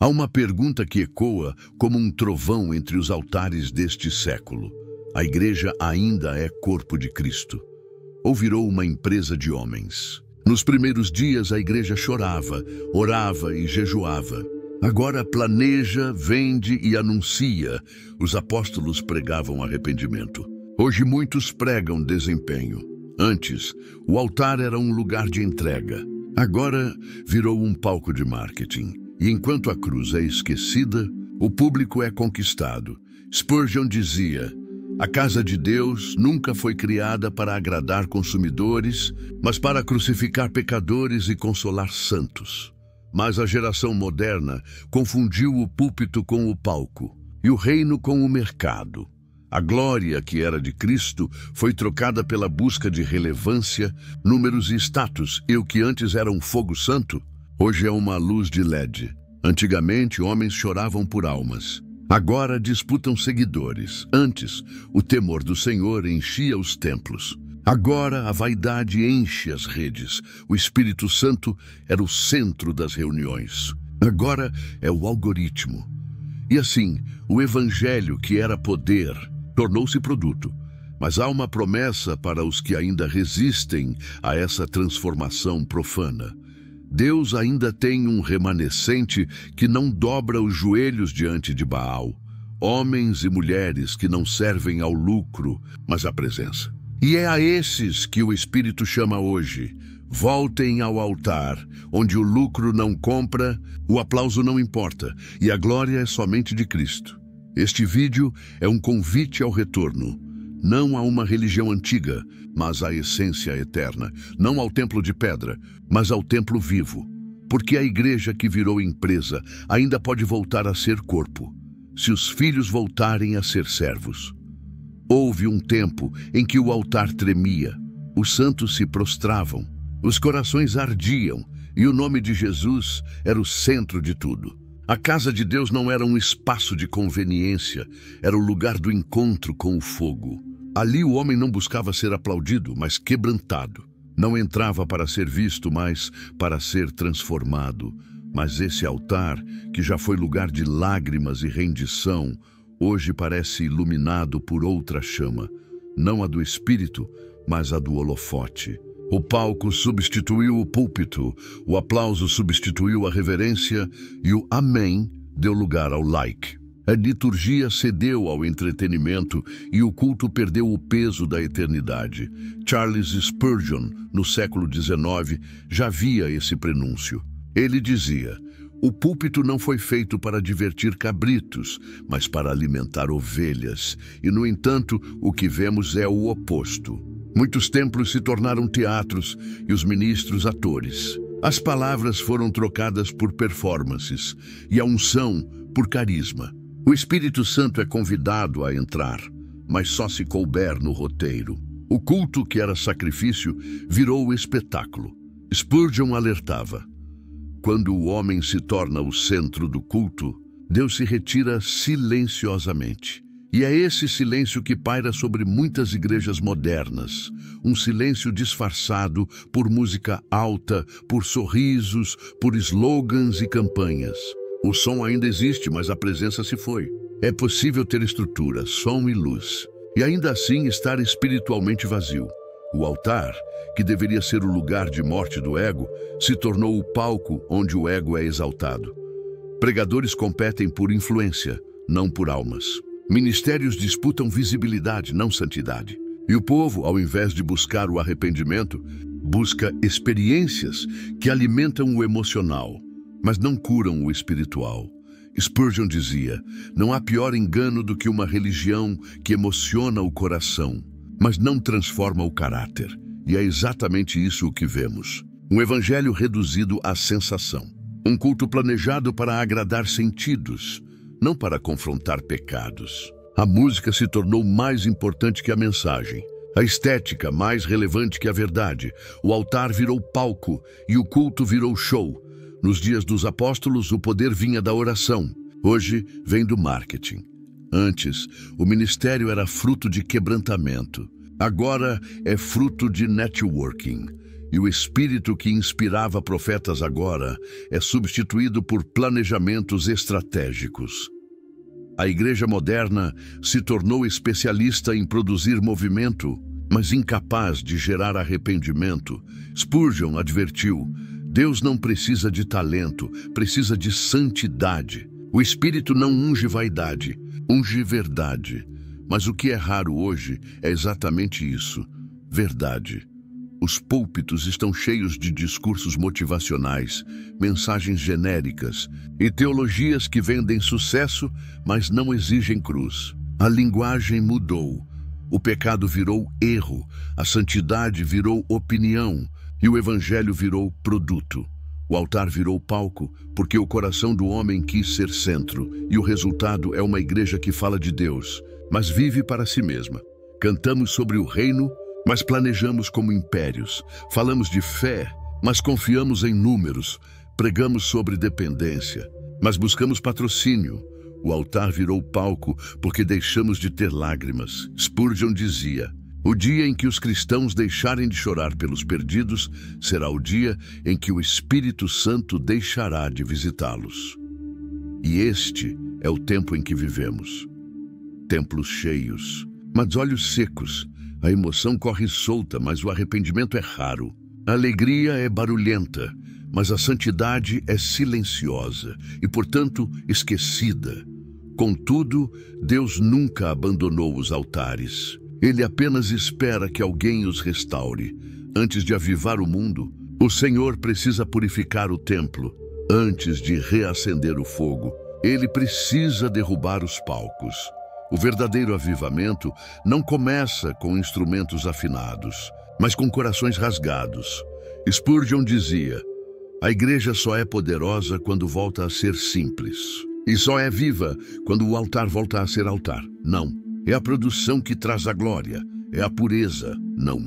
Há uma pergunta que ecoa como um trovão entre os altares deste século. A igreja ainda é corpo de Cristo? Ou virou uma empresa de homens? Nos primeiros dias a igreja chorava, orava e jejuava. Agora planeja, vende e anuncia. Os apóstolos pregavam arrependimento. Hoje muitos pregam desempenho. Antes, o altar era um lugar de entrega. Agora virou um palco de marketing. E enquanto a cruz é esquecida, o público é conquistado. Spurgeon dizia: a casa de Deus nunca foi criada para agradar consumidores, mas para crucificar pecadores e consolar santos. Mas a geração moderna confundiu o púlpito com o palco e o reino com o mercado. A glória que era de Cristo foi trocada pela busca de relevância, números e status, e o que antes era um fogo santo, hoje é uma luz de LED. Antigamente, homens choravam por almas. Agora disputam seguidores. Antes, o temor do Senhor enchia os templos. Agora, a vaidade enche as redes. O Espírito Santo era o centro das reuniões. Agora é o algoritmo. E assim, o Evangelho, que era poder, tornou-se produto. Mas há uma promessa para os que ainda resistem a essa transformação profana. Deus ainda tem um remanescente que não dobra os joelhos diante de Baal. Homens e mulheres que não servem ao lucro, mas à presença. E é a esses que o Espírito chama hoje. Voltem ao altar, onde o lucro não compra, o aplauso não importa, e a glória é somente de Cristo. Este vídeo é um convite ao retorno. Não a uma religião antiga, mas à essência eterna. Não ao templo de pedra, mas ao templo vivo. Porque a igreja que virou empresa ainda pode voltar a ser corpo, se os filhos voltarem a ser servos. Houve um tempo em que o altar tremia, os santos se prostravam, os corações ardiam, e o nome de Jesus era o centro de tudo. A casa de Deus não era um espaço de conveniência, era o lugar do encontro com o fogo. Ali o homem não buscava ser aplaudido, mas quebrantado. Não entrava para ser visto, mas para ser transformado. Mas esse altar, que já foi lugar de lágrimas e rendição, hoje parece iluminado por outra chama. Não a do espírito, mas a do holofote. O palco substituiu o púlpito, o aplauso substituiu a reverência e o amém deu lugar ao like. A liturgia cedeu ao entretenimento e o culto perdeu o peso da eternidade. Charles Spurgeon, no século XIX, já via esse prenúncio. Ele dizia: o púlpito não foi feito para divertir cabritos, mas para alimentar ovelhas. E, no entanto, o que vemos é o oposto. Muitos templos se tornaram teatros e os ministros atores. As palavras foram trocadas por performances e a unção por carisma. O Espírito Santo é convidado a entrar, mas só se couber no roteiro. O culto que era sacrifício virou espetáculo. Spurgeon alertava: quando o homem se torna o centro do culto, Deus se retira silenciosamente. E é esse silêncio que paira sobre muitas igrejas modernas. Um silêncio disfarçado por música alta, por sorrisos, por slogans e campanhas. O som ainda existe, mas a presença se foi. É possível ter estrutura, som e luz, e ainda assim estar espiritualmente vazio. O altar, que deveria ser o lugar de morte do ego, se tornou o palco onde o ego é exaltado. Pregadores competem por influência, não por almas. Ministérios disputam visibilidade, não santidade. E o povo, ao invés de buscar o arrependimento, busca experiências que alimentam o emocional, mas não curam o espiritual. Spurgeon dizia: não há pior engano do que uma religião que emociona o coração, mas não transforma o caráter. E é exatamente isso o que vemos. Um evangelho reduzido à sensação. Um culto planejado para agradar sentidos, não para confrontar pecados. A música se tornou mais importante que a mensagem. A estética mais relevante que a verdade. O altar virou palco e o culto virou show. Nos dias dos apóstolos, o poder vinha da oração. Hoje, vem do marketing. Antes, o ministério era fruto de quebrantamento. Agora, é fruto de networking. E o espírito que inspirava profetas agora é substituído por planejamentos estratégicos. A igreja moderna se tornou especialista em produzir movimento, mas incapaz de gerar arrependimento. Spurgeon advertiu: Deus não precisa de talento, precisa de santidade. O Espírito não unge vaidade, unge verdade. Mas o que é raro hoje é exatamente isso: verdade. Os púlpitos estão cheios de discursos motivacionais, mensagens genéricas e teologias que vendem sucesso, mas não exigem cruz. A linguagem mudou. O pecado virou erro, a santidade virou opinião e o evangelho virou produto. O altar virou palco porque o coração do homem quis ser centro, e o resultado é uma igreja que fala de Deus, mas vive para si mesma. Cantamos sobre o reino, mas planejamos como impérios. Falamos de fé, mas confiamos em números. Pregamos sobre dependência, mas buscamos patrocínio. O altar virou palco porque deixamos de ter lágrimas. Spurgeon dizia: o dia em que os cristãos deixarem de chorar pelos perdidos será o dia em que o Espírito Santo deixará de visitá-los. E este é o tempo em que vivemos. Templos cheios, mas olhos secos. A emoção corre solta, mas o arrependimento é raro. A alegria é barulhenta, mas a santidade é silenciosa e, portanto, esquecida. Contudo, Deus nunca abandonou os altares. Ele apenas espera que alguém os restaure. Antes de avivar o mundo, o Senhor precisa purificar o templo. Antes de reacender o fogo, Ele precisa derrubar os palcos. O verdadeiro avivamento não começa com instrumentos afinados, mas com corações rasgados. Spurgeon dizia: a igreja só é poderosa quando volta a ser simples. E só é viva quando o altar volta a ser altar. Não. É a produção que traz a glória. É a pureza. Não.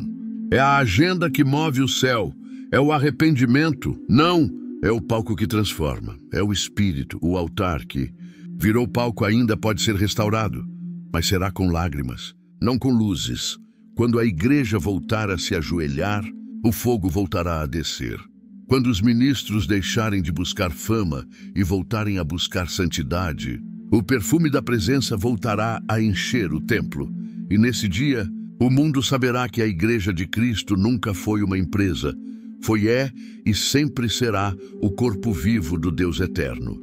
É a agenda que move o céu. É o arrependimento. Não. É o palco que transforma. É o espírito, o altar que virou palco ainda pode ser restaurado, mas será com lágrimas, não com luzes. Quando a igreja voltar a se ajoelhar, o fogo voltará a descer. Quando os ministros deixarem de buscar fama e voltarem a buscar santidade, o perfume da presença voltará a encher o templo. E nesse dia, o mundo saberá que a igreja de Cristo nunca foi uma empresa. Foi, e sempre será o corpo vivo do Deus eterno.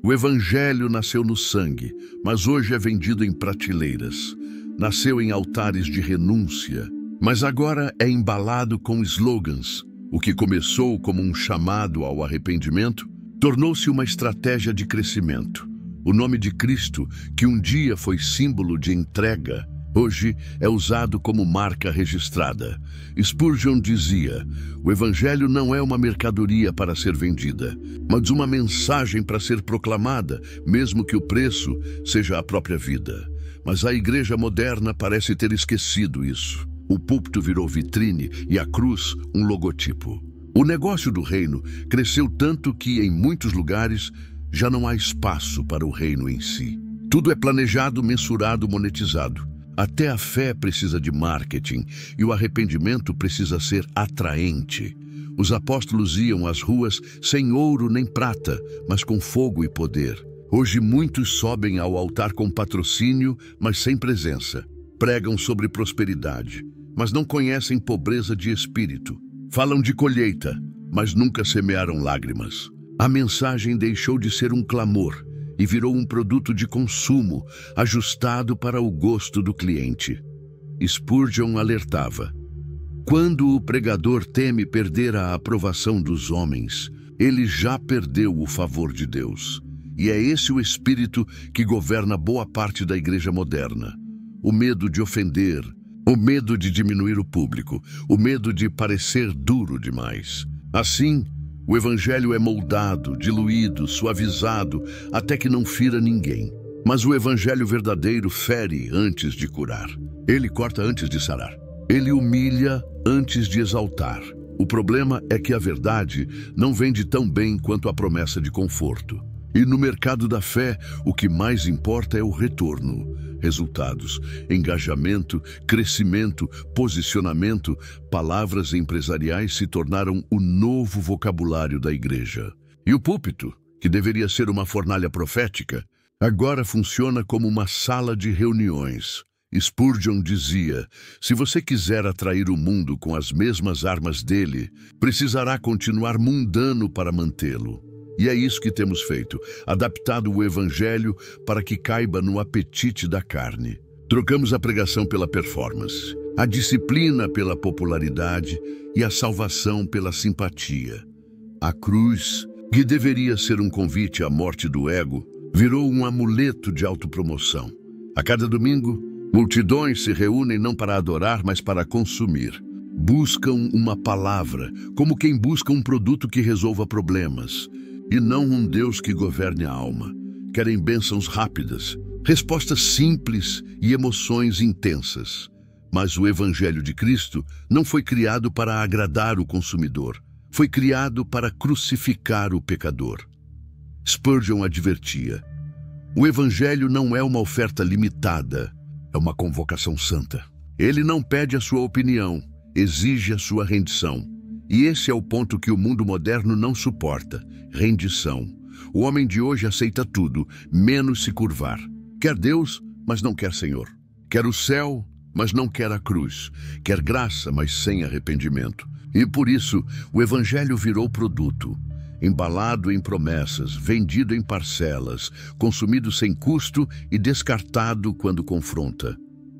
O evangelho nasceu no sangue, mas hoje é vendido em prateleiras. Nasceu em altares de renúncia, mas agora é embalado com slogans. O que começou como um chamado ao arrependimento, tornou-se uma estratégia de crescimento. O nome de Cristo, que um dia foi símbolo de entrega, hoje é usado como marca registrada. Spurgeon dizia: o evangelho não é uma mercadoria para ser vendida, mas uma mensagem para ser proclamada, mesmo que o preço seja a própria vida. Mas a igreja moderna parece ter esquecido isso. O púlpito virou vitrine e a cruz um logotipo. O negócio do reino cresceu tanto que, em muitos lugares, já não há espaço para o reino em si. Tudo é planejado, mensurado, monetizado. Até a fé precisa de marketing e o arrependimento precisa ser atraente. Os apóstolos iam às ruas sem ouro nem prata, mas com fogo e poder. Hoje muitos sobem ao altar com patrocínio, mas sem presença. Pregam sobre prosperidade, mas não conhecem pobreza de espírito. Falam de colheita, mas nunca semearam lágrimas. A mensagem deixou de ser um clamor e virou um produto de consumo, ajustado para o gosto do cliente. Spurgeon alertava: quando o pregador teme perder a aprovação dos homens, ele já perdeu o favor de Deus. E é esse o espírito que governa boa parte da igreja moderna. O medo de ofender, o medo de diminuir o público, o medo de parecer duro demais. Assim, o evangelho é moldado, diluído, suavizado, até que não fira ninguém. Mas o evangelho verdadeiro fere antes de curar. Ele corta antes de sarar. Ele humilha antes de exaltar. O problema é que a verdade não vende tão bem quanto a promessa de conforto. E no mercado da fé, o que mais importa é o retorno. Resultados, engajamento, crescimento, posicionamento, palavras empresariais se tornaram o novo vocabulário da igreja. E o púlpito, que deveria ser uma fornalha profética, agora funciona como uma sala de reuniões. Spurgeon dizia: se você quiser atrair o mundo com as mesmas armas dele, precisará continuar mundano para mantê-lo. E é isso que temos feito, adaptado o evangelho para que caiba no apetite da carne. Trocamos a pregação pela performance, a disciplina pela popularidade e a salvação pela simpatia. A cruz, que deveria ser um convite à morte do ego, virou um amuleto de autopromoção. A cada domingo, multidões se reúnem não para adorar, mas para consumir. Buscam uma palavra, como quem busca um produto que resolva problemas, e não um Deus que governe a alma. Querem bênçãos rápidas, respostas simples e emoções intensas. Mas o Evangelho de Cristo não foi criado para agradar o consumidor. Foi criado para crucificar o pecador. Spurgeon advertia: o Evangelho não é uma oferta limitada, é uma convocação santa. Ele não pede a sua opinião, exige a sua rendição. E esse é o ponto que o mundo moderno não suporta: rendição. O homem de hoje aceita tudo, menos se curvar. Quer Deus, mas não quer Senhor. Quer o céu, mas não quer a cruz. Quer graça, mas sem arrependimento. E por isso, o Evangelho virou produto, embalado em promessas, vendido em parcelas, consumido sem custo e descartado quando confronta.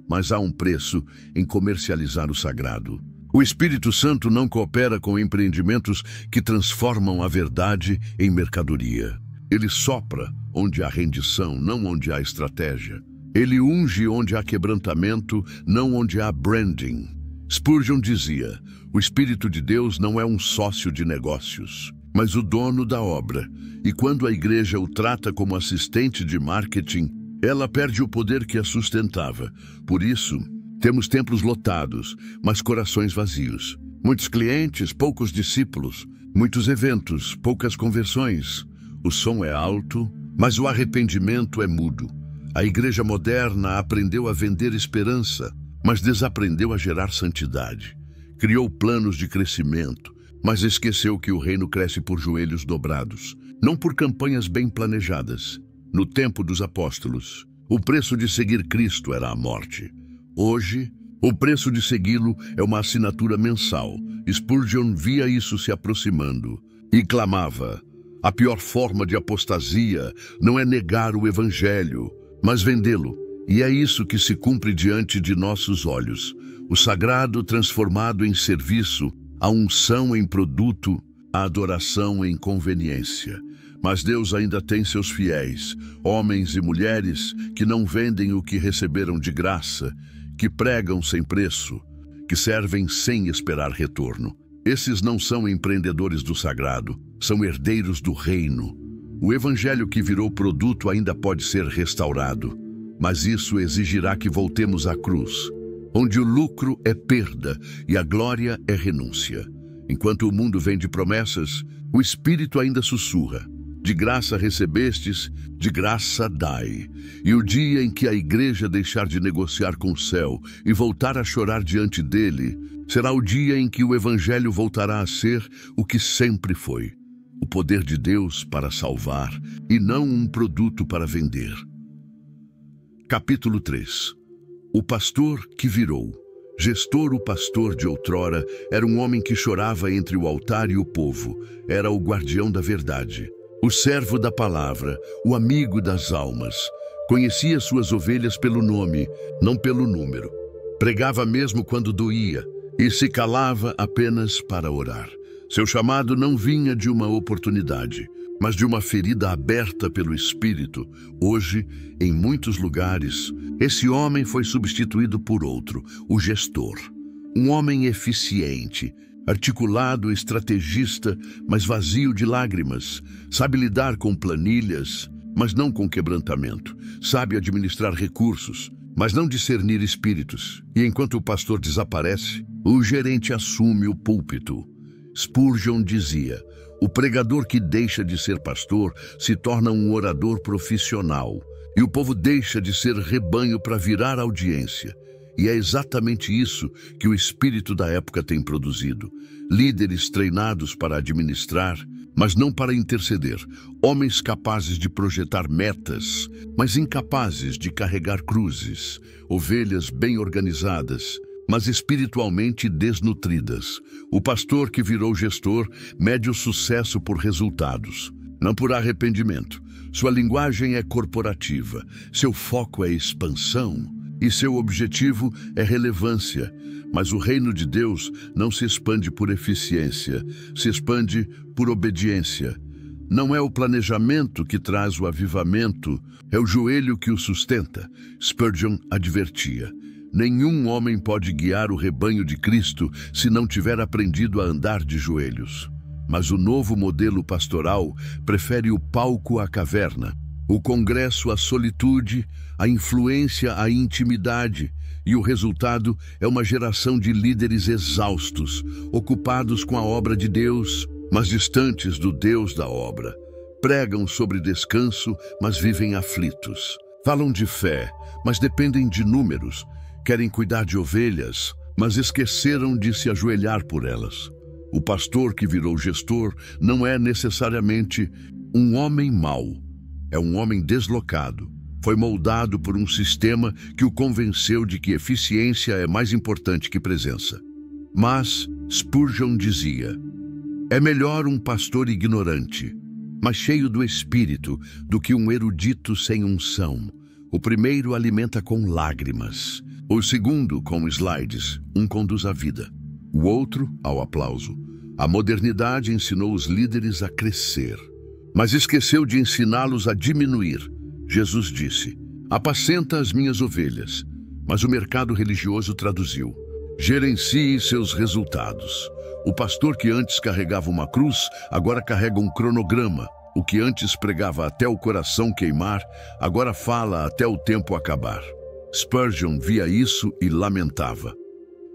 Mas há um preço em comercializar o sagrado. O Espírito Santo não coopera com empreendimentos que transformam a verdade em mercadoria. Ele sopra onde há rendição, não onde há estratégia. Ele unge onde há quebrantamento, não onde há branding. Spurgeon dizia: o Espírito de Deus não é um sócio de negócios, mas o dono da obra. E quando a igreja o trata como assistente de marketing, ela perde o poder que a sustentava. Por isso, temos templos lotados, mas corações vazios. Muitos clientes, poucos discípulos. Muitos eventos, poucas conversões. O som é alto, mas o arrependimento é mudo. A igreja moderna aprendeu a vender esperança, mas desaprendeu a gerar santidade. Criou planos de crescimento, mas esqueceu que o reino cresce por joelhos dobrados, não por campanhas bem planejadas. No tempo dos apóstolos, o preço de seguir Cristo era a morte. Hoje, o preço de segui-lo é uma assinatura mensal. Spurgeon via isso se aproximando e clamava: a pior forma de apostasia não é negar o Evangelho, mas vendê-lo. E é isso que se cumpre diante de nossos olhos. O sagrado transformado em serviço, a unção em produto, a adoração em conveniência. Mas Deus ainda tem seus fiéis, homens e mulheres que não vendem o que receberam de graça, que pregam sem preço, que servem sem esperar retorno. Esses não são empreendedores do sagrado, são herdeiros do reino. O evangelho que virou produto ainda pode ser restaurado, mas isso exigirá que voltemos à cruz, onde o lucro é perda e a glória é renúncia. Enquanto o mundo vende promessas, o Espírito ainda sussurra: de graça recebestes, de graça dai. E o dia em que a igreja deixar de negociar com o céu e voltar a chorar diante dele, será o dia em que o evangelho voltará a ser o que sempre foi: o poder de Deus para salvar e não um produto para vender. Capítulo 3. O pastor que virou. Gestor, o pastor de outrora, era um homem que chorava entre o altar e o povo. Era o guardião da verdade, o servo da palavra, o amigo das almas. Conhecia suas ovelhas pelo nome, não pelo número. Pregava mesmo quando doía e se calava apenas para orar. Seu chamado não vinha de uma oportunidade, mas de uma ferida aberta pelo Espírito. Hoje, em muitos lugares, esse homem foi substituído por outro, o gestor. Um homem eficiente, articulado, estrategista, mas vazio de lágrimas. Sabe lidar com planilhas, mas não com quebrantamento. Sabe administrar recursos, mas não discernir espíritos. E enquanto o pastor desaparece, o gerente assume o púlpito. Spurgeon dizia: o pregador que deixa de ser pastor se torna um orador profissional. E o povo deixa de ser rebanho para virar audiência. E é exatamente isso que o espírito da época tem produzido. Líderes treinados para administrar, mas não para interceder. Homens capazes de projetar metas, mas incapazes de carregar cruzes. Ovelhas bem organizadas, mas espiritualmente desnutridas. O pastor que virou gestor mede o sucesso por resultados, não por arrependimento. Sua linguagem é corporativa, seu foco é expansão e seu objetivo é relevância. Mas o reino de Deus não se expande por eficiência, se expande por obediência. Não é o planejamento que traz o avivamento, é o joelho que o sustenta. Spurgeon advertia: nenhum homem pode guiar o rebanho de Cristo se não tiver aprendido a andar de joelhos. Mas o novo modelo pastoral prefere o palco à caverna, o congresso à solitude, a influência à intimidade, e o resultado é uma geração de líderes exaustos, ocupados com a obra de Deus, mas distantes do Deus da obra. Pregam sobre descanso, mas vivem aflitos. Falam de fé, mas dependem de números. Querem cuidar de ovelhas, mas esqueceram de se ajoelhar por elas. O pastor que virou gestor não é necessariamente um homem mau. É um homem deslocado. Foi moldado por um sistema que o convenceu de que eficiência é mais importante que presença. Mas Spurgeon dizia: é melhor um pastor ignorante, mas cheio do Espírito, do que um erudito sem unção. O primeiro alimenta com lágrimas, o segundo com slides, um conduz à vida, o outro ao aplauso. A modernidade ensinou os líderes a crescer, mas esqueceu de ensiná-los a diminuir. Jesus disse: apacenta as minhas ovelhas, mas o mercado religioso traduziu: gerencie seus resultados. O pastor que antes carregava uma cruz, agora carrega um cronograma. O que antes pregava até o coração queimar, agora fala até o tempo acabar. Spurgeon via isso e lamentava: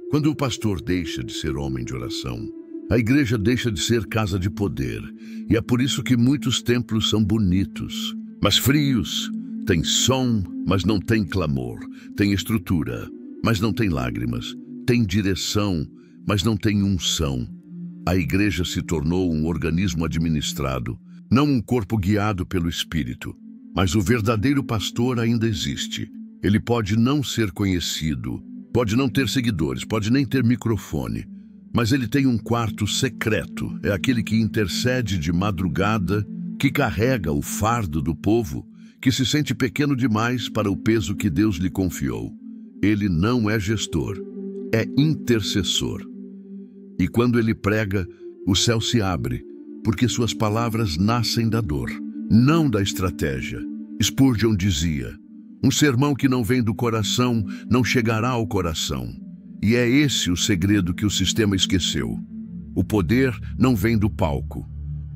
quando o pastor deixa de ser homem de oração, a igreja deixa de ser casa de poder. E é por isso que muitos templos são bonitos, mas frios. Tem som, mas não tem clamor. Tem estrutura, mas não tem lágrimas. Tem direção, mas não tem unção. A igreja se tornou um organismo administrado, não um corpo guiado pelo Espírito. Mas o verdadeiro pastor ainda existe. Ele pode não ser conhecido, pode não ter seguidores, pode nem ter microfone, mas ele tem um quarto secreto. É aquele que intercede de madrugada, que carrega o fardo do povo, que se sente pequeno demais para o peso que Deus lhe confiou. Ele não é gestor, é intercessor. E quando ele prega, o céu se abre, porque suas palavras nascem da dor, não da estratégia. Spurgeon dizia: um sermão que não vem do coração não chegará ao coração. E é esse o segredo que o sistema esqueceu. O poder não vem do palco,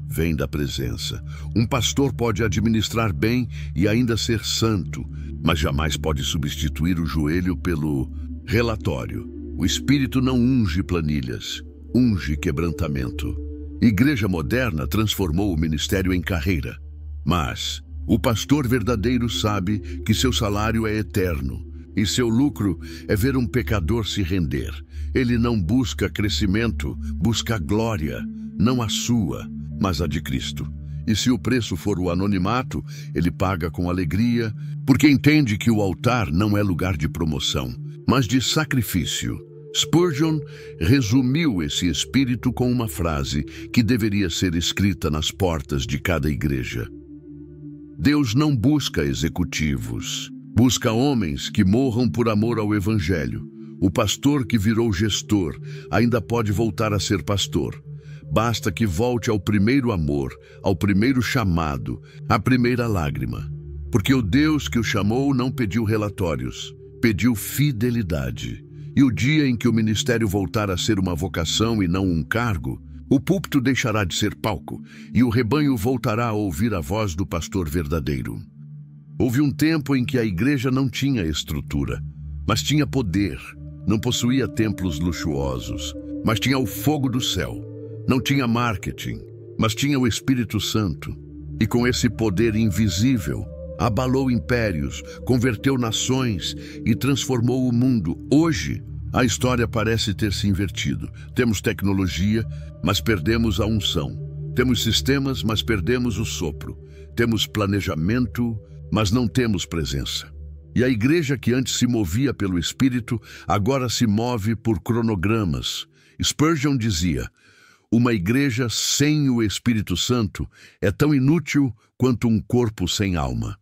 vem da presença. Um pastor pode administrar bem e ainda ser santo, mas jamais pode substituir o joelho pelo relatório. O Espírito não unge planilhas, unge quebrantamento. Igreja moderna transformou o ministério em carreira, mas o pastor verdadeiro sabe que seu salário é eterno e seu lucro é ver um pecador se render. Ele não busca crescimento, busca glória, não a sua, mas a de Cristo. E se o preço for o anonimato, ele paga com alegria, porque entende que o altar não é lugar de promoção, mas de sacrifício. Spurgeon resumiu esse espírito com uma frase que deveria ser escrita nas portas de cada igreja: Deus não busca executivos, busca homens que morram por amor ao Evangelho. O pastor que virou gestor ainda pode voltar a ser pastor. Basta que volte ao primeiro amor, ao primeiro chamado, à primeira lágrima. Porque o Deus que o chamou não pediu relatórios, pediu fidelidade. E o dia em que o ministério voltar a ser uma vocação e não um cargo, o púlpito deixará de ser palco e o rebanho voltará a ouvir a voz do pastor verdadeiro. Houve um tempo em que a igreja não tinha estrutura, mas tinha poder. Não possuía templos luxuosos, mas tinha o fogo do céu. Não tinha marketing, mas tinha o Espírito Santo. E com esse poder invisível, abalou impérios, converteu nações e transformou o mundo. Hoje, a história parece ter se invertido. Temos tecnologia, mas perdemos a unção. Temos sistemas, mas perdemos o sopro. Temos planejamento, mas não temos presença. E a igreja que antes se movia pelo Espírito, agora se move por cronogramas. Spurgeon dizia: uma igreja sem o Espírito Santo é tão inútil quanto um corpo sem alma.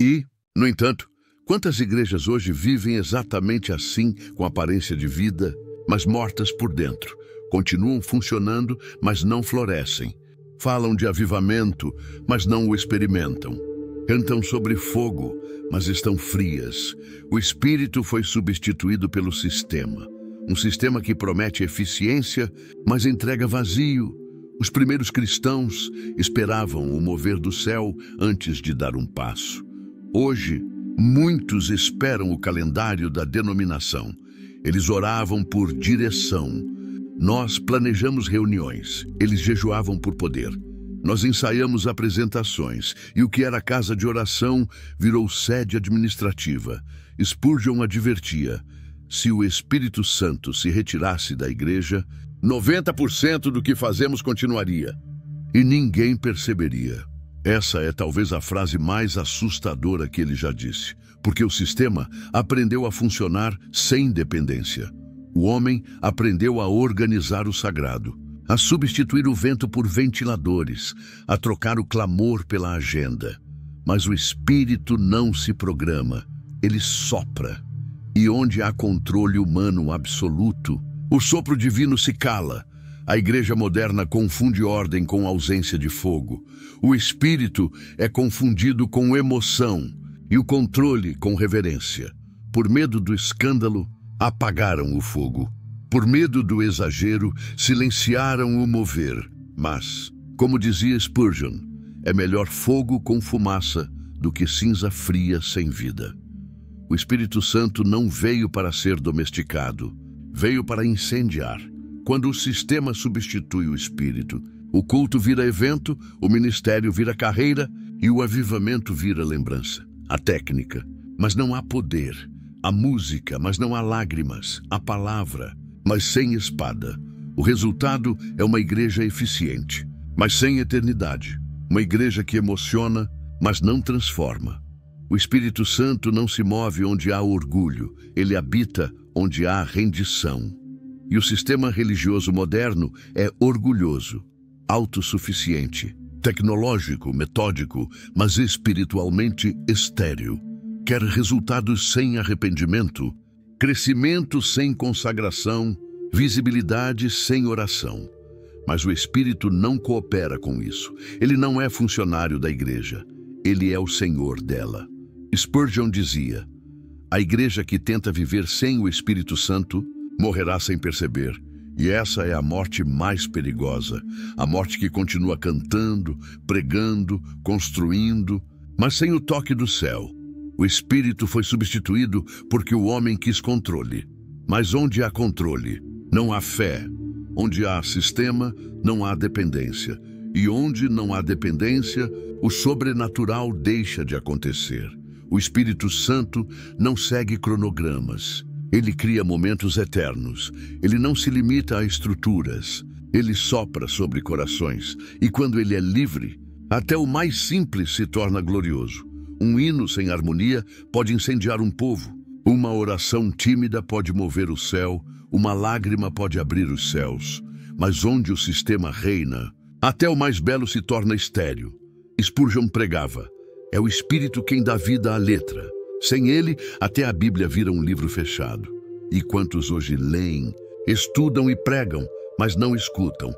E, no entanto, quantas igrejas hoje vivem exatamente assim, com aparência de vida, mas mortas por dentro? Continuam funcionando, mas não florescem. Falam de avivamento, mas não o experimentam. Cantam sobre fogo, mas estão frias. O Espírito foi substituído pelo sistema. Um sistema que promete eficiência, mas entrega vazio. Os primeiros cristãos esperavam o mover do céu antes de dar um passo. Hoje, muitos esperam o calendário da denominação. Eles oravam por direção. Nós planejamos reuniões. Eles jejuavam por poder. Nós ensaiamos apresentações, e o que era casa de oração virou sede administrativa. Spurgeon advertia: se o Espírito Santo se retirasse da igreja, 90% do que fazemos continuaria. E ninguém perceberia. Essa é talvez a frase mais assustadora que ele já disse, porque o sistema aprendeu a funcionar sem dependência. O homem aprendeu a organizar o sagrado, a substituir o vento por ventiladores, a trocar o clamor pela agenda. Mas o Espírito não se programa, ele sopra. E onde há controle humano absoluto, o sopro divino se cala. A igreja moderna confunde ordem com ausência de fogo. O Espírito é confundido com emoção e o controle com reverência. Por medo do escândalo, apagaram o fogo. Por medo do exagero, silenciaram o mover. Mas, como dizia Spurgeon, é melhor fogo com fumaça do que cinza fria sem vida. O Espírito Santo não veio para ser domesticado, veio para incendiar. Quando o sistema substitui o Espírito, o culto vira evento, o ministério vira carreira e o avivamento vira lembrança. A técnica, mas não há poder. A música, mas não há lágrimas. A palavra, mas sem espada. O resultado é uma igreja eficiente, mas sem eternidade. Uma igreja que emociona, mas não transforma. O Espírito Santo não se move onde há orgulho, ele habita onde há rendição. E o sistema religioso moderno é orgulhoso, autossuficiente, tecnológico, metódico, mas espiritualmente estéril. Quer resultados sem arrependimento, crescimento sem consagração, visibilidade sem oração. Mas o Espírito não coopera com isso. Ele não é funcionário da igreja. Ele é o Senhor dela. Spurgeon dizia: a igreja que tenta viver sem o Espírito Santo morrerá sem perceber. E essa é a morte mais perigosa. A morte que continua cantando, pregando, construindo, mas sem o toque do céu. O Espírito foi substituído porque o homem quis controle. Mas onde há controle, não há fé. Onde há sistema, não há dependência. E onde não há dependência, o sobrenatural deixa de acontecer. O Espírito Santo não segue cronogramas. Ele cria momentos eternos. Ele não se limita a estruturas. Ele sopra sobre corações. E quando ele é livre, até o mais simples se torna glorioso. Um hino sem harmonia pode incendiar um povo. Uma oração tímida pode mover o céu. Uma lágrima pode abrir os céus. Mas onde o sistema reina, até o mais belo se torna estéril. Spurgeon pregava: é o Espírito quem dá vida à letra. Sem ele, até a Bíblia vira um livro fechado. E quantos hoje leem, estudam e pregam, mas não escutam?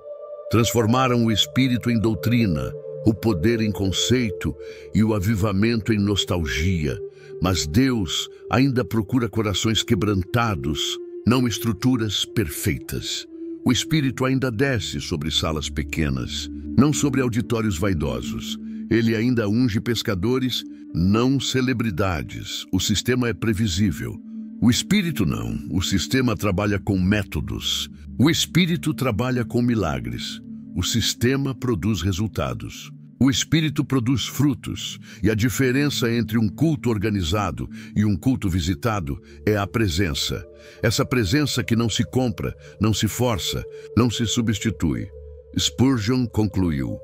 Transformaram o Espírito em doutrina, o poder em conceito e o avivamento em nostalgia. Mas Deus ainda procura corações quebrantados, não estruturas perfeitas. O Espírito ainda desce sobre salas pequenas, não sobre auditórios vaidosos. Ele ainda unge pescadores, não celebridades. O sistema é previsível. O Espírito não. O sistema trabalha com métodos. O Espírito trabalha com milagres. O sistema produz resultados. O Espírito produz frutos, e a diferença entre um culto organizado e um culto visitado é a presença. Essa presença que não se compra, não se força, não se substitui. Spurgeon concluiu: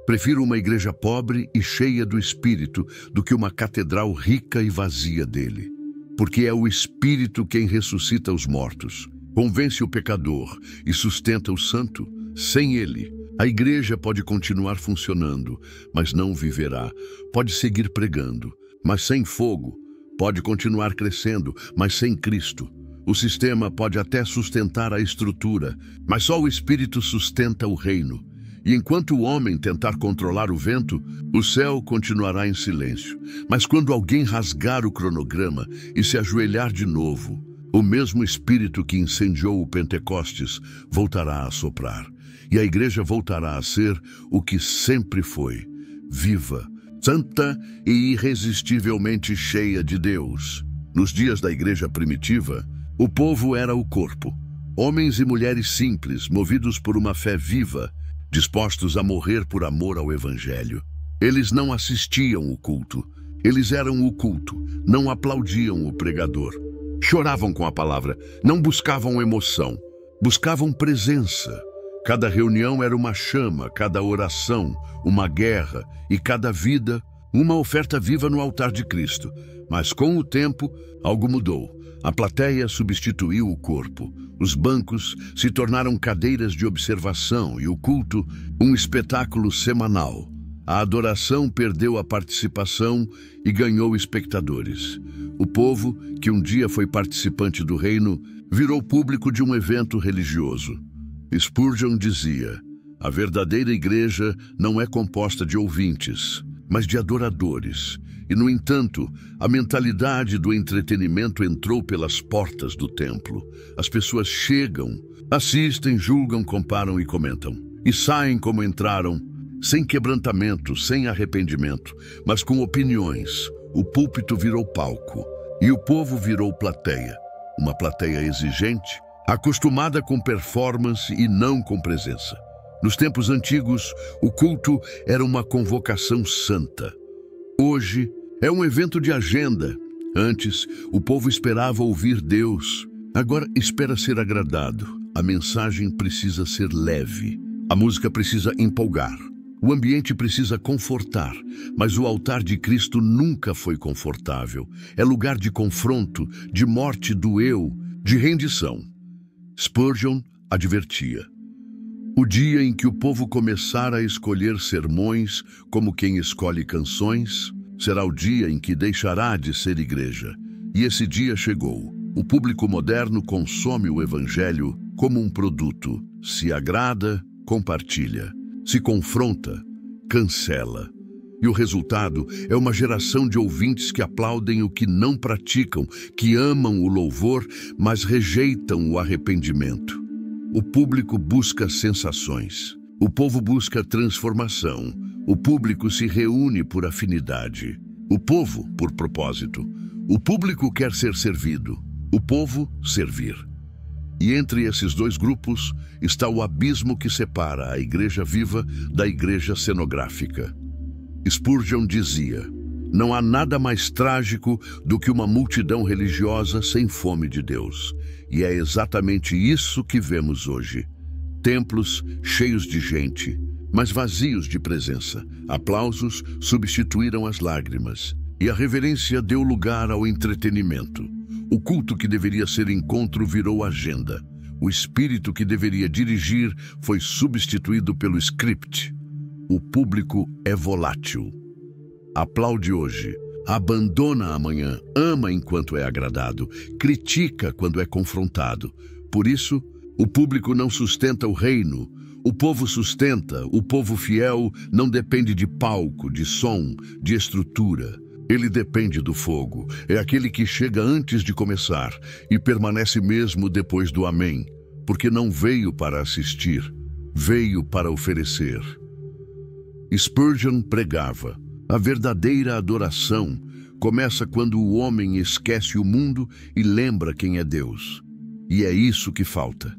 prefiro uma igreja pobre e cheia do Espírito do que uma catedral rica e vazia dele. Porque é o Espírito quem ressuscita os mortos, convence o pecador e sustenta o santo. Sem ele, a igreja pode continuar funcionando, mas não viverá. Pode seguir pregando, mas sem fogo. Pode continuar crescendo, mas sem Cristo. O sistema pode até sustentar a estrutura, mas só o Espírito sustenta o reino. E enquanto o homem tentar controlar o vento, o céu continuará em silêncio. Mas quando alguém rasgar o cronograma e se ajoelhar de novo, o mesmo Espírito que incendiou o Pentecostes voltará a soprar. E a igreja voltará a ser o que sempre foi: viva, santa e irresistivelmente cheia de Deus. Nos dias da igreja primitiva, o povo era o corpo. Homens e mulheres simples, movidos por uma fé viva, dispostos a morrer por amor ao Evangelho. Eles não assistiam o culto. Eles eram o culto, não aplaudiam o pregador. Choravam com a palavra, não buscavam emoção, buscavam presença. Cada reunião era uma chama, cada oração, uma guerra, e cada vida, uma oferta viva no altar de Cristo. Mas com o tempo, algo mudou. A plateia substituiu o corpo. Os bancos se tornaram cadeiras de observação e o culto, um espetáculo semanal. A adoração perdeu a participação e ganhou espectadores. O povo, que um dia foi participante do reino, virou público de um evento religioso. Spurgeon dizia: a verdadeira igreja não é composta de ouvintes, mas de adoradores. E, no entanto, a mentalidade do entretenimento entrou pelas portas do templo. As pessoas chegam, assistem, julgam, comparam e comentam. E saem como entraram, sem quebrantamento, sem arrependimento, mas com opiniões. O púlpito virou palco e o povo virou plateia. Uma plateia exigente, acostumada com performance e não com presença. Nos tempos antigos, o culto era uma convocação santa. Hoje, é um evento de agenda. Antes, o povo esperava ouvir Deus. Agora, espera ser agradado. A mensagem precisa ser leve. A música precisa empolgar. O ambiente precisa confortar. Mas o altar de Cristo nunca foi confortável. É lugar de confronto, de morte do eu, de rendição. Spurgeon advertia: o dia em que o povo começar a escolher sermões como quem escolhe canções, será o dia em que deixará de ser igreja. E esse dia chegou. O público moderno consome o Evangelho como um produto. Se agrada, compartilha. Se confronta, cancela. E o resultado é uma geração de ouvintes que aplaudem o que não praticam, que amam o louvor, mas rejeitam o arrependimento. O público busca sensações. O povo busca transformação. O público se reúne por afinidade. O povo, por propósito. O público quer ser servido. O povo, servir. E entre esses dois grupos está o abismo que separa a igreja viva da igreja cenográfica. Spurgeon dizia: não há nada mais trágico do que uma multidão religiosa sem fome de Deus. E é exatamente isso que vemos hoje. Templos cheios de gente, mas vazios de presença. Aplausos substituíram as lágrimas. E a reverência deu lugar ao entretenimento. O culto que deveria ser encontro virou agenda. O espírito que deveria dirigir foi substituído pelo script. O público é volátil. Aplaude hoje, abandona amanhã, ama enquanto é agradado, critica quando é confrontado. Por isso, o público não sustenta o reino. O povo sustenta. O povo fiel não depende de palco, de som, de estrutura. Ele depende do fogo. É aquele que chega antes de começar e permanece mesmo depois do amém, porque não veio para assistir, veio para oferecer. Spurgeon pregava: a verdadeira adoração começa quando o homem esquece o mundo e lembra quem é Deus. E é isso que falta.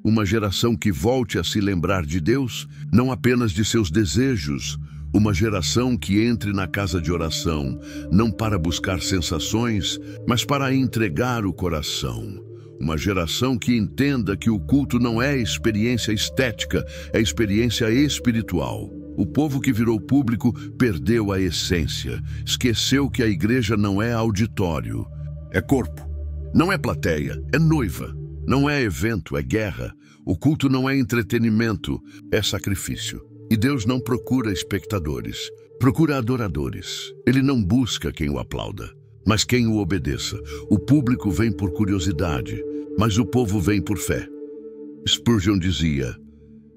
Uma geração que volte a se lembrar de Deus, não apenas de seus desejos, Uma geração que entre na casa de oração, não para buscar sensações, mas para entregar o coração. Uma geração que entenda que o culto não é experiência estética, é experiência espiritual. O povo que virou público perdeu a essência, esqueceu que a igreja não é auditório, é corpo. Não é plateia, é noiva. Não é evento, é guerra. O culto não é entretenimento, é sacrifício. E Deus não procura espectadores, procura adoradores. Ele não busca quem o aplauda, mas quem o obedeça. O público vem por curiosidade, mas o povo vem por fé. Spurgeon dizia: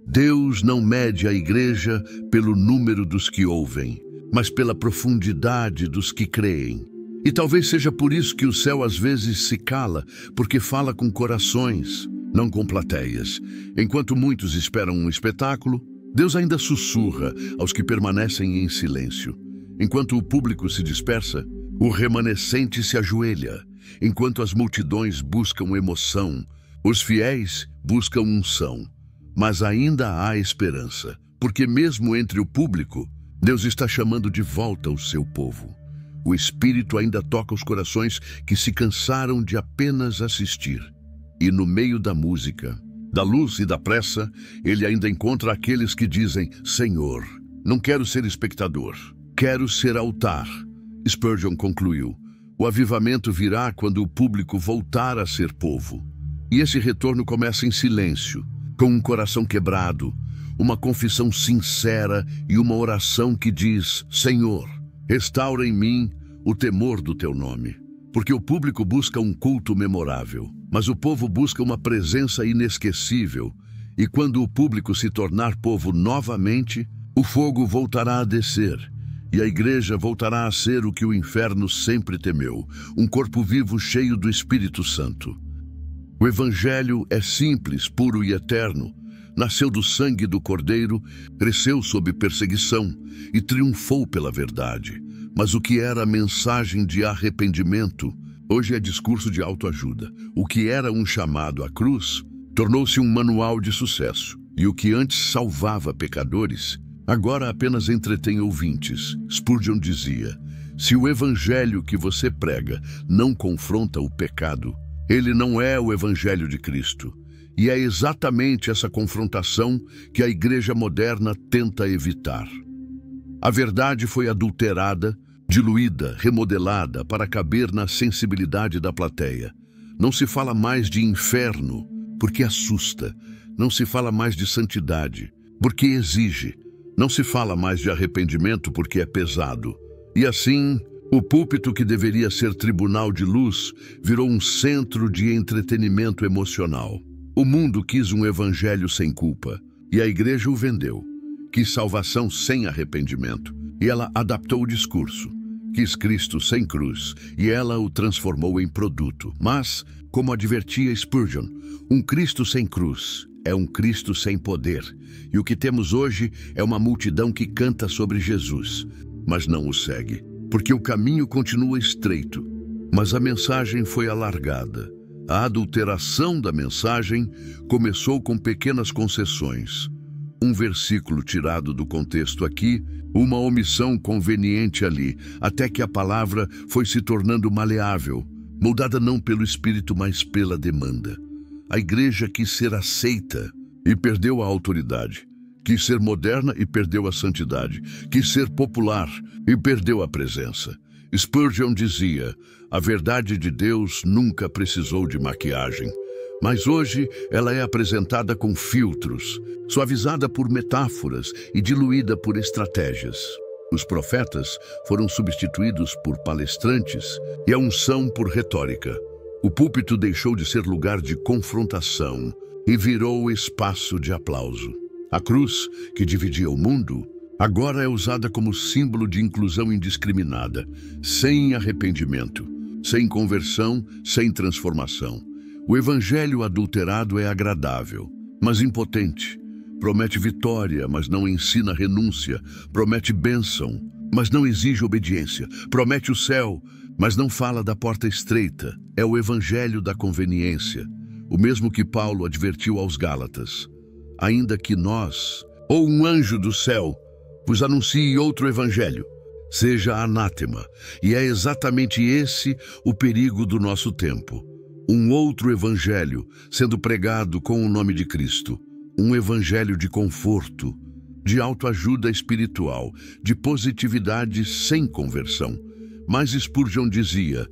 Deus não mede a igreja pelo número dos que ouvem, mas pela profundidade dos que creem. E talvez seja por isso que o céu às vezes se cala, porque fala com corações, não com plateias. Enquanto muitos esperam um espetáculo, Deus ainda sussurra aos que permanecem em silêncio. Enquanto o público se dispersa, o remanescente se ajoelha. Enquanto as multidões buscam emoção, os fiéis buscam unção. Mas ainda há esperança, porque mesmo entre o público, Deus está chamando de volta o seu povo. O Espírito ainda toca os corações que se cansaram de apenas assistir. E no meio da música, da luz e da pressa, ele ainda encontra aqueles que dizem: Senhor, não quero ser espectador, quero ser altar. Spurgeon concluiu: o avivamento virá quando o público voltar a ser povo. E esse retorno começa em silêncio, com um coração quebrado, uma confissão sincera e uma oração que diz: Senhor, restaura em mim o temor do teu nome. Porque o público busca um culto memorável, mas o povo busca uma presença inesquecível. E quando o público se tornar povo novamente, o fogo voltará a descer, e a igreja voltará a ser o que o inferno sempre temeu, um corpo vivo cheio do Espírito Santo. O Evangelho é simples, puro e eterno. Nasceu do sangue do Cordeiro, cresceu sob perseguição e triunfou pela verdade. Mas o que era a mensagem de arrependimento, hoje é discurso de autoajuda. O que era um chamado à cruz, tornou-se um manual de sucesso. E o que antes salvava pecadores, agora apenas entretém ouvintes. Spurgeon dizia: se o evangelho que você prega não confronta o pecado, ele não é o evangelho de Cristo. E é exatamente essa confrontação que a igreja moderna tenta evitar. A verdade foi adulterada, diluída, remodelada para caber na sensibilidade da plateia. Não se fala mais de inferno, porque assusta. Não se fala mais de santidade, porque exige. Não se fala mais de arrependimento, porque é pesado. E assim, o púlpito que deveria ser tribunal de luz virou um centro de entretenimento emocional. O mundo quis um evangelho sem culpa, e a igreja o vendeu. Quis salvação sem arrependimento, e ela adaptou o discurso. Quis Cristo sem cruz, e ela o transformou em produto. Mas, como advertia Spurgeon, um Cristo sem cruz é um Cristo sem poder. E o que temos hoje é uma multidão que canta sobre Jesus, mas não o segue, porque o caminho continua estreito. Mas a mensagem foi alargada. A adulteração da mensagem começou com pequenas concessões. Um versículo tirado do contexto aqui, uma omissão conveniente ali, até que a palavra foi se tornando maleável, moldada não pelo Espírito, mas pela demanda. A igreja quis ser aceita e perdeu a autoridade. Quis ser moderna e perdeu a santidade. Quis ser popular e perdeu a presença. Spurgeon dizia: a verdade de Deus nunca precisou de maquiagem. Mas hoje ela é apresentada com filtros, suavizada por metáforas e diluída por estratégias. Os profetas foram substituídos por palestrantes e a unção por retórica. O púlpito deixou de ser lugar de confrontação e virou espaço de aplauso. A cruz, que dividia o mundo, agora é usada como símbolo de inclusão indiscriminada, sem arrependimento, sem conversão, sem transformação. O evangelho adulterado é agradável, mas impotente. Promete vitória, mas não ensina renúncia. Promete bênção, mas não exige obediência. Promete o céu, mas não fala da porta estreita. É o evangelho da conveniência, o mesmo que Paulo advertiu aos Gálatas. Ainda que nós, ou um anjo do céu, vos anuncie outro evangelho. Seja anátema. E é exatamente esse o perigo do nosso tempo. Um outro evangelho sendo pregado com o nome de Cristo. Um evangelho de conforto, de autoajuda espiritual, de positividade sem conversão. Mas Spurgeon dizia: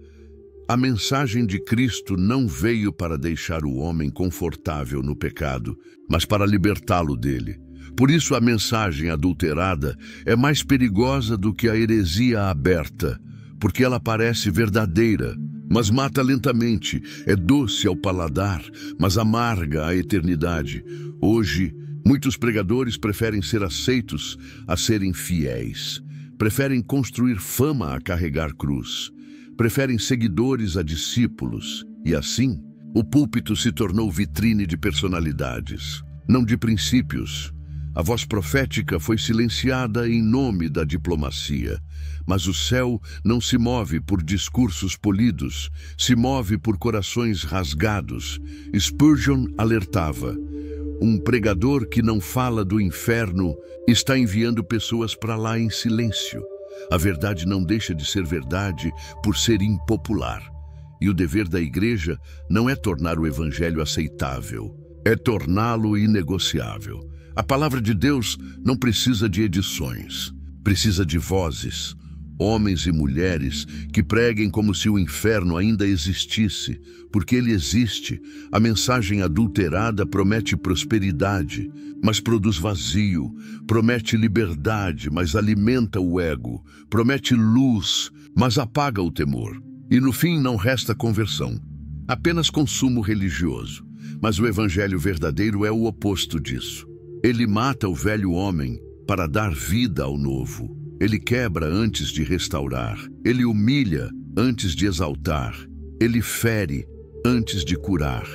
a mensagem de Cristo não veio para deixar o homem confortável no pecado, mas para libertá-lo dele. Por isso a mensagem adulterada é mais perigosa do que a heresia aberta, porque ela parece verdadeira, mas mata lentamente, é doce ao paladar, mas amarga a eternidade. Hoje, muitos pregadores preferem ser aceitos a serem fiéis. Preferem construir fama a carregar cruz. Preferem seguidores a discípulos. E assim, o púlpito se tornou vitrine de personalidades, não de princípios. A voz profética foi silenciada em nome da diplomacia. Mas o céu não se move por discursos polidos, se move por corações rasgados. Spurgeon alertava: um pregador que não fala do inferno está enviando pessoas para lá em silêncio. A verdade não deixa de ser verdade por ser impopular. E o dever da igreja não é tornar o evangelho aceitável, é torná-lo inegociável. A palavra de Deus não precisa de edições, precisa de vozes, homens e mulheres que preguem como se o inferno ainda existisse, porque ele existe. A mensagem adulterada promete prosperidade, mas produz vazio, promete liberdade, mas alimenta o ego, promete luz, mas apaga o temor. E no fim não resta conversão, apenas consumo religioso. Mas o evangelho verdadeiro é o oposto disso. Ele mata o velho homem para dar vida ao novo. Ele quebra antes de restaurar. Ele humilha antes de exaltar. Ele fere antes de curar.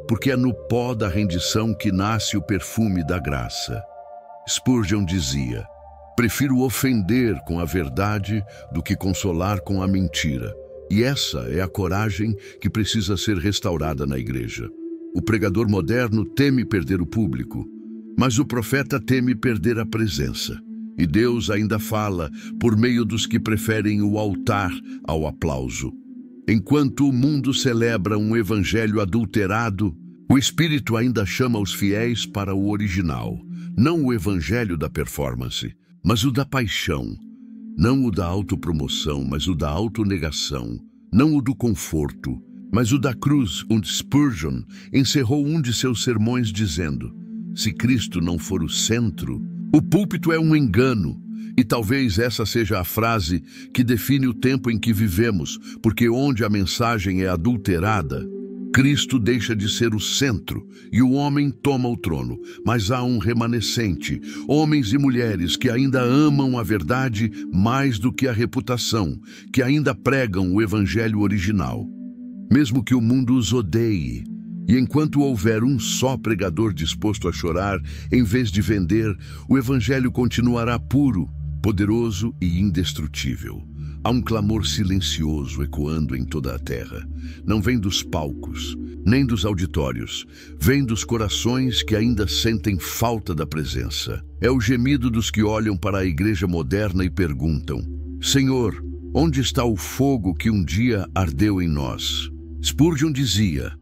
Porque é no pó da rendição que nasce o perfume da graça. Spurgeon dizia: prefiro ofender com a verdade do que consolar com a mentira. E essa é a coragem que precisa ser restaurada na igreja. O pregador moderno teme perder o público, mas o profeta teme perder a presença. E Deus ainda fala por meio dos que preferem o altar ao aplauso. Enquanto o mundo celebra um evangelho adulterado, o Espírito ainda chama os fiéis para o original. Não o evangelho da performance, mas o da paixão. Não o da autopromoção, mas o da autonegação. Não o do conforto, mas o da cruz, onde Spurgeon encerrou um de seus sermões dizendo: se Cristo não for o centro, o púlpito é um engano. E talvez essa seja a frase que define o tempo em que vivemos, porque onde a mensagem é adulterada, Cristo deixa de ser o centro e o homem toma o trono. Mas há um remanescente, homens e mulheres que ainda amam a verdade mais do que a reputação, que ainda pregam o evangelho original, mesmo que o mundo os odeie. E enquanto houver um só pregador disposto a chorar, em vez de vender, o evangelho continuará puro, poderoso e indestrutível. Há um clamor silencioso ecoando em toda a terra. Não vem dos palcos, nem dos auditórios. Vem dos corações que ainda sentem falta da presença. É o gemido dos que olham para a igreja moderna e perguntam: Senhor, onde está o fogo que um dia ardeu em nós? Spurgeon dizia: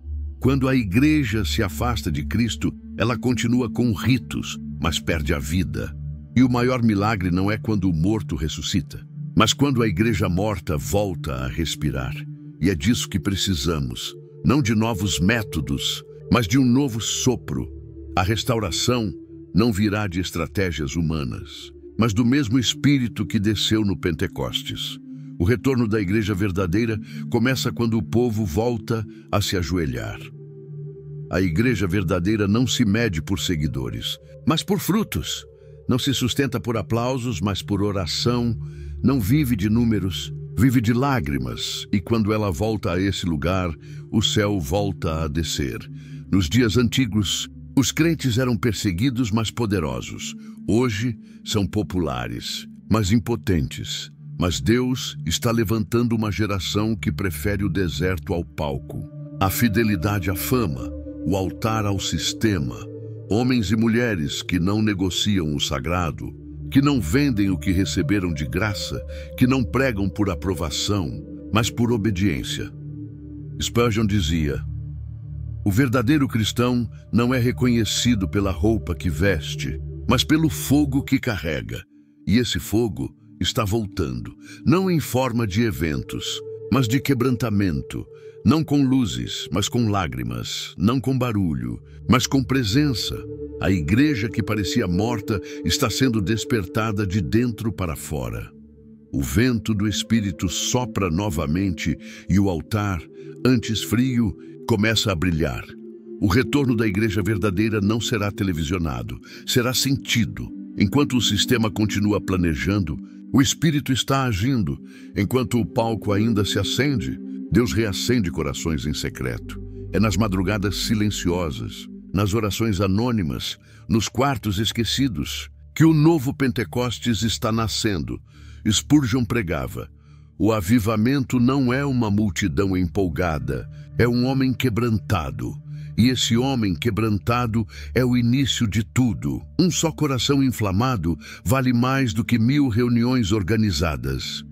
quando a igreja se afasta de Cristo, ela continua com ritos, mas perde a vida. E o maior milagre não é quando o morto ressuscita, mas quando a igreja morta volta a respirar. E é disso que precisamos, não de novos métodos, mas de um novo sopro. A restauração não virá de estratégias humanas, mas do mesmo Espírito que desceu no Pentecostes. O retorno da igreja verdadeira começa quando o povo volta a se ajoelhar. A igreja verdadeira não se mede por seguidores, mas por frutos. Não se sustenta por aplausos, mas por oração. Não vive de números, vive de lágrimas. E quando ela volta a esse lugar, o céu volta a descer. Nos dias antigos, os crentes eram perseguidos, mas poderosos. Hoje, são populares, mas impotentes. Mas Deus está levantando uma geração que prefere o deserto ao palco, a fidelidade à fama, o altar ao sistema. Homens e mulheres que não negociam o sagrado, que não vendem o que receberam de graça, que não pregam por aprovação, mas por obediência. Spurgeon dizia: o verdadeiro cristão não é reconhecido pela roupa que veste, mas pelo fogo que carrega. E esse fogo está voltando, não em forma de eventos, mas de quebrantamento, não com luzes, mas com lágrimas, não com barulho, mas com presença. A igreja que parecia morta está sendo despertada de dentro para fora. O vento do Espírito sopra novamente e o altar, antes frio, começa a brilhar. O retorno da igreja verdadeira não será televisionado, será sentido. Enquanto o sistema continua planejando, o Espírito está agindo. Enquanto o palco ainda se acende, Deus reacende corações em secreto. É nas madrugadas silenciosas, nas orações anônimas, nos quartos esquecidos, que o novo Pentecostes está nascendo. Spurgeon pregava: o avivamento não é uma multidão empolgada, é um homem quebrantado. E esse homem quebrantado é o início de tudo. Um só coração inflamado vale mais do que 1000 reuniões organizadas.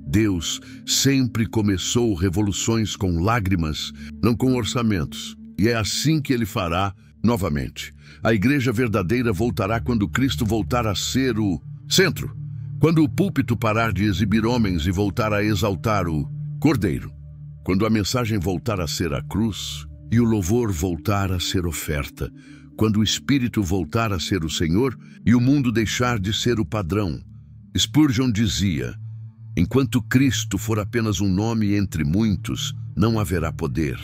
Deus sempre começou revoluções com lágrimas, não com orçamentos. E é assim que ele fará novamente. A igreja verdadeira voltará quando Cristo voltar a ser o centro. Quando o púlpito parar de exibir homens e voltar a exaltar o Cordeiro. Quando a mensagem voltar a ser a cruz e o louvor voltar a ser oferta. Quando o Espírito voltar a ser o Senhor e o mundo deixar de ser o padrão. Spurgeon dizia: enquanto Cristo for apenas um nome entre muitos, não haverá poder.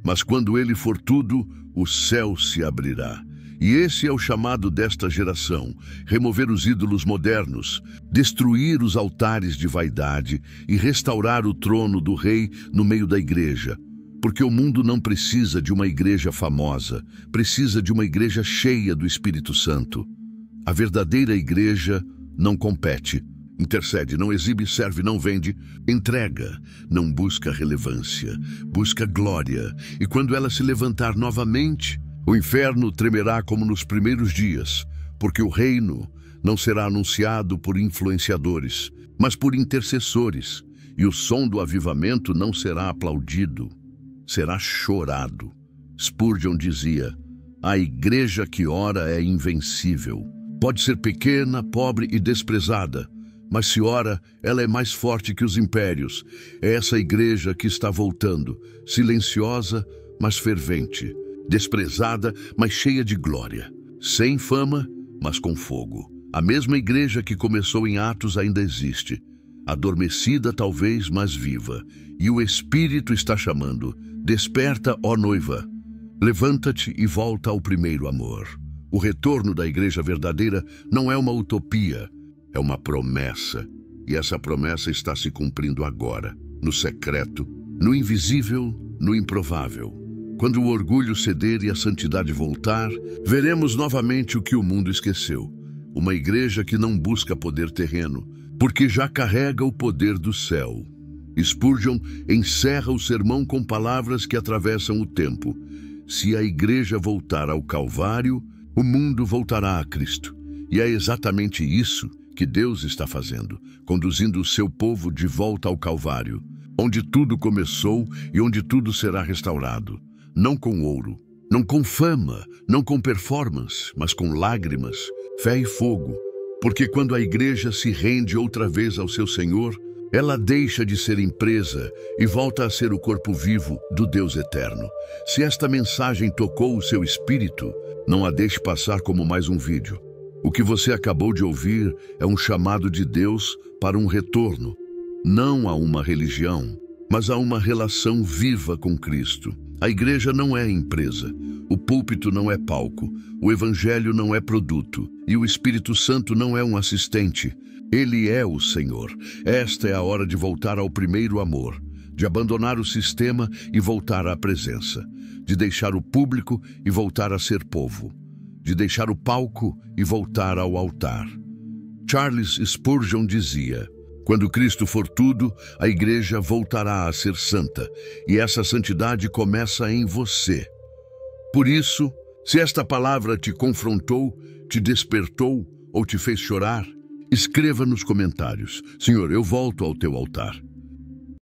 Mas quando ele for tudo, o céu se abrirá. E esse é o chamado desta geração: remover os ídolos modernos, destruir os altares de vaidade e restaurar o trono do rei no meio da igreja. Porque o mundo não precisa de uma igreja famosa, precisa de uma igreja cheia do Espírito Santo. A verdadeira igreja não compete, intercede, não exibe, serve, não vende, entrega, não busca relevância, busca glória. E quando ela se levantar novamente, o inferno tremerá como nos primeiros dias, porque o reino não será anunciado por influenciadores, mas por intercessores, e o som do avivamento não será aplaudido, será chorado. Spurgeon dizia: a igreja que ora é invencível. Pode ser pequena, pobre e desprezada, mas se ora, ela é mais forte que os impérios. É essa igreja que está voltando, silenciosa, mas fervente, desprezada, mas cheia de glória, sem fama, mas com fogo. A mesma igreja que começou em Atos ainda existe, adormecida talvez, mas viva, e o Espírito está chamando: desperta, ó noiva, levanta-te e volta ao primeiro amor. O retorno da igreja verdadeira não é uma utopia, é uma promessa, e essa promessa está se cumprindo agora, no secreto, no invisível, no improvável. Quando o orgulho ceder e a santidade voltar, veremos novamente o que o mundo esqueceu. Uma igreja que não busca poder terreno, porque já carrega o poder do céu. Spurgeon encerra o sermão com palavras que atravessam o tempo: se a igreja voltar ao Calvário, o mundo voltará a Cristo. E é exatamente isso que Deus está fazendo, conduzindo o seu povo de volta ao Calvário, onde tudo começou e onde tudo será restaurado. Não com ouro, não com fama, não com performance, mas com lágrimas, fé e fogo. Porque quando a igreja se rende outra vez ao seu Senhor, ela deixa de ser empresa e volta a ser o corpo vivo do Deus eterno. Se esta mensagem tocou o seu espírito, não a deixe passar como mais um vídeo. O que você acabou de ouvir é um chamado de Deus para um retorno, não a uma religião, mas a uma relação viva com Cristo. A igreja não é empresa, o púlpito não é palco, o evangelho não é produto, e o Espírito Santo não é um assistente. Ele é o Senhor. Esta é a hora de voltar ao primeiro amor, de abandonar o sistema e voltar à presença, de deixar o público e voltar a ser povo, de deixar o palco e voltar ao altar. Charles Spurgeon dizia: quando Cristo for tudo, a igreja voltará a ser santa, e essa santidade começa em você. Por isso, se esta palavra te confrontou, te despertou ou te fez chorar, Escreva nos comentários: Senhor, eu volto ao teu altar.